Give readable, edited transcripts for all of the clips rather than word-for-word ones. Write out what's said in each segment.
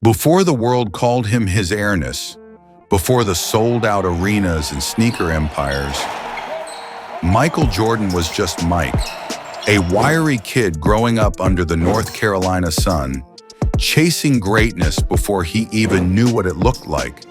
Before the world called him his airness, before the sold-out arenas and sneaker empires, Michael Jordan was just Mike, a wiry kid growing up under the North Carolina sun, chasing greatness before he even knew what it looked like.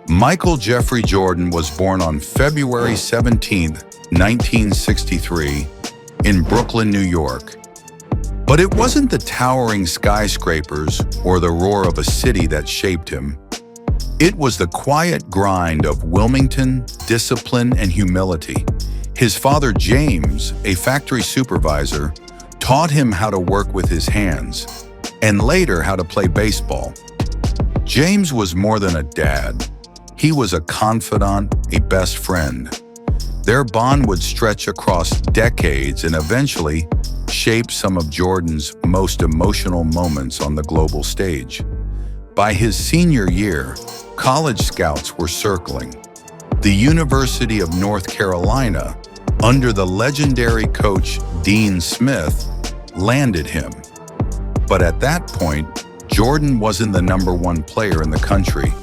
Michael Jeffrey Jordan was born on February 17, 1963, in Brooklyn, New York. But it wasn't the towering skyscrapers or the roar of a city that shaped him. It was the quiet grind of Wilmington, discipline, and humility. His father, James, a factory supervisor, taught him how to work with his hands, and later how to play baseball. James was more than a dad. He was a confidant, a best friend. Their bond would stretch across decades and eventually shape some of Jordan's most emotional moments on the global stage. By his senior year, college scouts were circling. The University of North Carolina, under the legendary coach Dean Smith, landed him. But at that point, Jordan wasn't the #1 player in the country.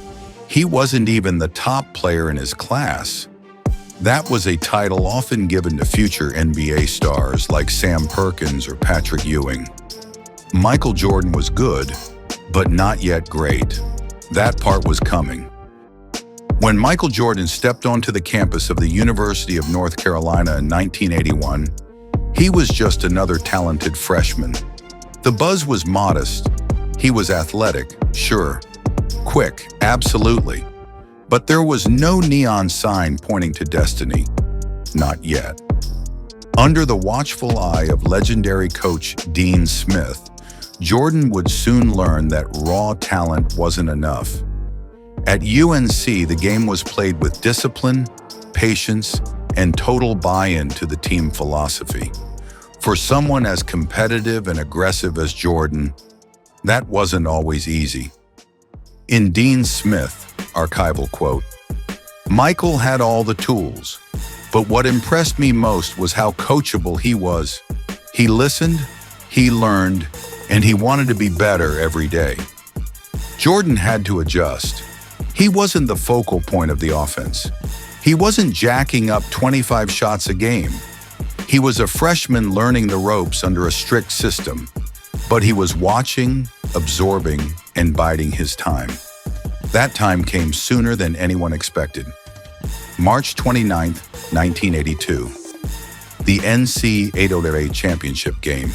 He wasn't even the top player in his class. That was a title often given to future NBA stars like Sam Perkins or Patrick Ewing. Michael Jordan was good, but not yet great. That part was coming. When Michael Jordan stepped onto the campus of the University of North Carolina in 1981, he was just another talented freshman. The buzz was modest. He was athletic, sure. Quick, absolutely. But there was no neon sign pointing to destiny. Not yet. Under the watchful eye of legendary coach Dean Smith, Jordan would soon learn that raw talent wasn't enough. At UNC, the game was played with discipline, patience, and total buy-in to the team philosophy. For someone as competitive and aggressive as Jordan, that wasn't always easy. In Dean Smith, archival quote, "Michael had all the tools, but what impressed me most was how coachable he was. He listened, he learned, and he wanted to be better every day." Jordan had to adjust. He wasn't the focal point of the offense. He wasn't jacking up 25 shots a game. He was a freshman learning the ropes under a strict system, but he was watching, absorbing, and biding his time. That time came sooner than anyone expected. March 29, 1982. The NCAA championship game.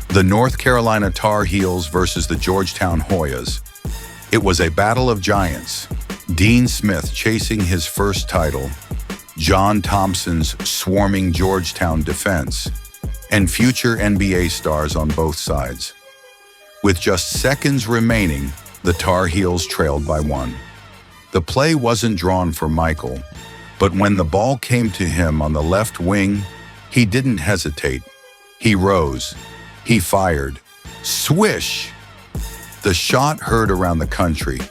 The North Carolina Tar Heels versus the Georgetown Hoyas. It was a battle of giants. Dean Smith chasing his first title, John Thompson's swarming Georgetown defense, and future NBA stars on both sides. With just seconds remaining, the Tar Heels trailed by 1. The play wasn't drawn for Michael, but when the ball came to him on the left wing, he didn't hesitate. He rose. He fired. Swish! The shot heard around the country.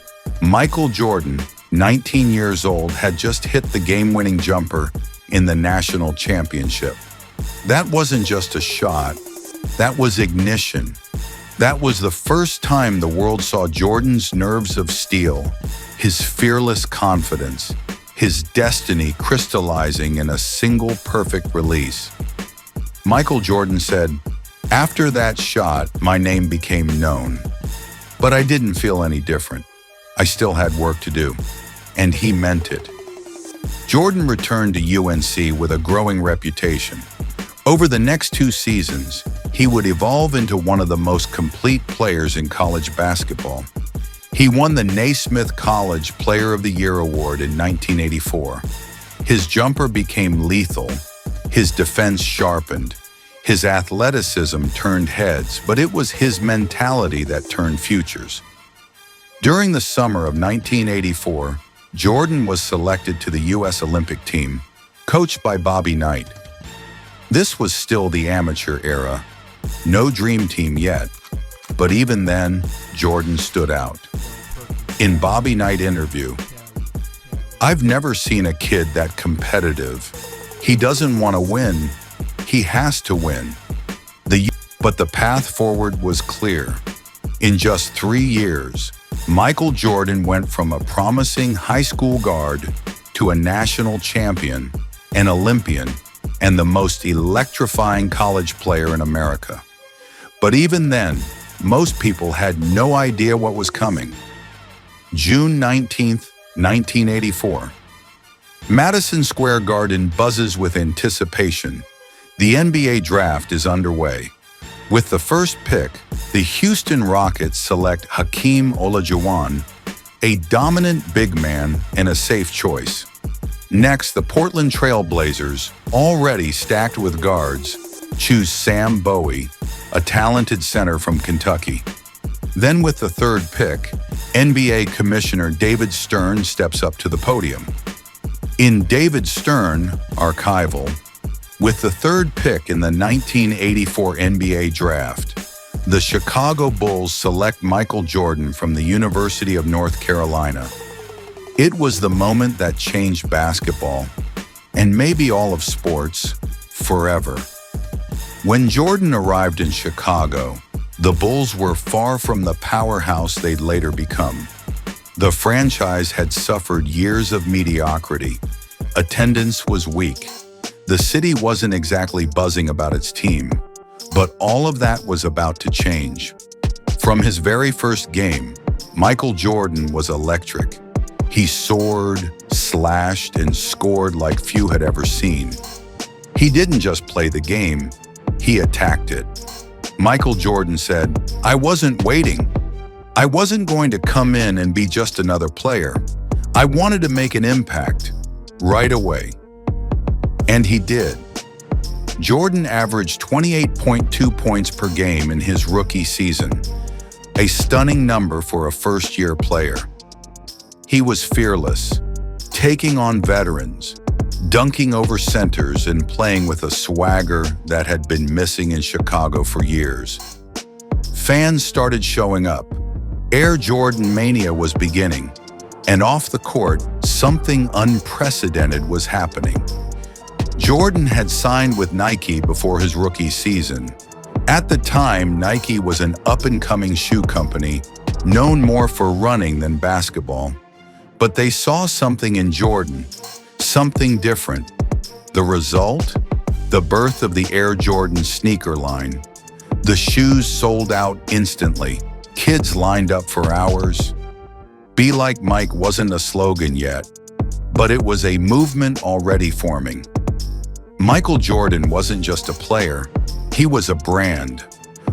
Michael Jordan, 19 years old, had just hit the game-winning jumper in the national championship. That wasn't just a shot. That was ignition. That was the first time the world saw Jordan's nerves of steel, his fearless confidence, his destiny crystallizing in a single perfect release. Michael Jordan said, "After that shot, my name became known. But I didn't feel any different. I still had work to do." And he meant it. Jordan returned to UNC with a growing reputation. Over the next 2 seasons, he would evolve into one of the most complete players in college basketball. He won the Naismith College Player of the Year award in 1984. His jumper became lethal. His defense sharpened. His athleticism turned heads, but it was his mentality that turned futures. During the summer of 1984, Jordan was selected to the U.S. Olympic team, coached by Bobby Knight. This was still the amateur era. No dream team yet, but even then, Jordan stood out. In Bobby Knight interview, "I've never seen a kid that competitive. He doesn't want to win. He has to win." But the path forward was clear. In just 3 years, Michael Jordan went from a promising high school guard to a national champion, an Olympian, and the most electrifying college player in America. But even then, most people had no idea what was coming. June 19th, 1984. Madison Square Garden buzzes with anticipation. The NBA draft is underway. With the first pick, the Houston Rockets select Hakeem Olajuwon, a dominant big man and a safe choice. Next, the Portland Trail Blazers, already stacked with guards, choose Sam Bowie, a talented center from Kentucky. Then with the third pick, NBA Commissioner David Stern steps up to the podium. In David Stern, archival, with the third pick in the 1984 NBA Draft, the Chicago Bulls select Michael Jordan from the University of North Carolina. It was the moment that changed basketball, and maybe all of sports, forever. When Jordan arrived in Chicago, the Bulls were far from the powerhouse they'd later become. The franchise had suffered years of mediocrity. Attendance was weak. The city wasn't exactly buzzing about its team, but all of that was about to change. From his very first game, Michael Jordan was electric. He soared, slashed, and scored like few had ever seen. He didn't just play the game, he attacked it. Michael Jordan said, "I wasn't waiting. I wasn't going to come in and be just another player. I wanted to make an impact, right away." And he did. Jordan averaged 28.2 points per game in his rookie season, a stunning number for a first-year player. He was fearless, taking on veterans, dunking over centers, and playing with a swagger that had been missing in Chicago for years. Fans started showing up. Air Jordan mania was beginning, and off the court, something unprecedented was happening. Jordan had signed with Nike before his rookie season. At the time, Nike was an up-and-coming shoe company, known more for running than basketball. But they saw something in Jordan, something different. The result? The birth of the Air Jordan sneaker line. The shoes sold out instantly. Kids lined up for hours. Be Like Mike wasn't a slogan yet, but it was a movement already forming. Michael Jordan wasn't just a player, he was a brand.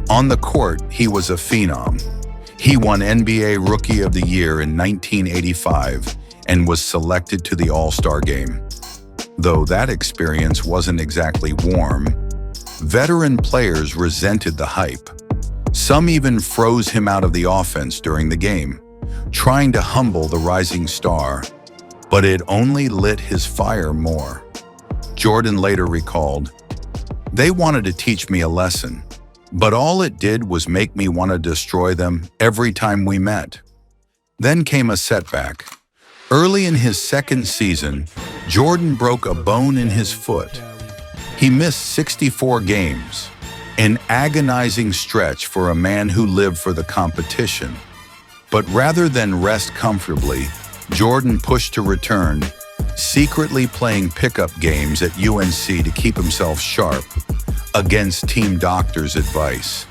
On the court, he was a phenom. He won NBA Rookie of the Year in 1985 and was selected to the All-Star Game. Though that experience wasn't exactly warm, veteran players resented the hype. Some even froze him out of the offense during the game, trying to humble the rising star, but it only lit his fire more. Jordan later recalled, "They wanted to teach me a lesson, but all it did was make me want to destroy them every time we met." Then came a setback. Early in his second season, Jordan broke a bone in his foot. He missed 64 games, an agonizing stretch for a man who lived for the competition. But rather than rest comfortably, Jordan pushed to return, secretly playing pickup games at UNC to keep himself sharp, against team doctors' advice.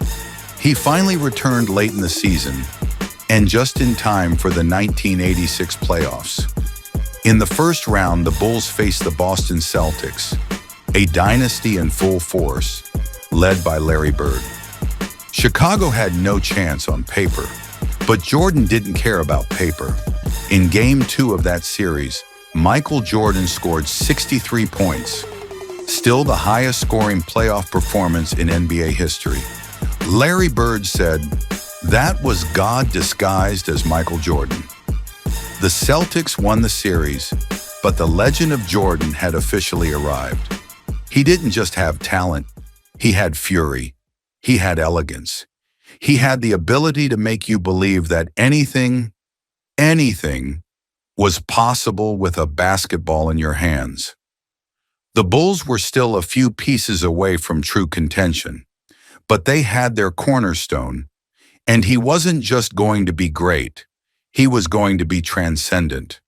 He finally returned late in the season, and just in time for the 1986 playoffs. In the first round, the Bulls faced the Boston Celtics, a dynasty in full force, led by Larry Bird. Chicago had no chance on paper, but Jordan didn't care about paper. In Game 2 of that series, Michael Jordan scored 63 points, still the highest scoring playoff performance in NBA history. Larry Bird said, "That was God disguised as Michael Jordan." The Celtics won the series, but the legend of Jordan had officially arrived. He didn't just have talent, he had fury, he had elegance. He had the ability to make you believe that anything was possible with a basketball in your hands. The Bulls were still a few pieces away from true contention, but they had their cornerstone, And he wasn't just going to be great. He was going to be transcendent.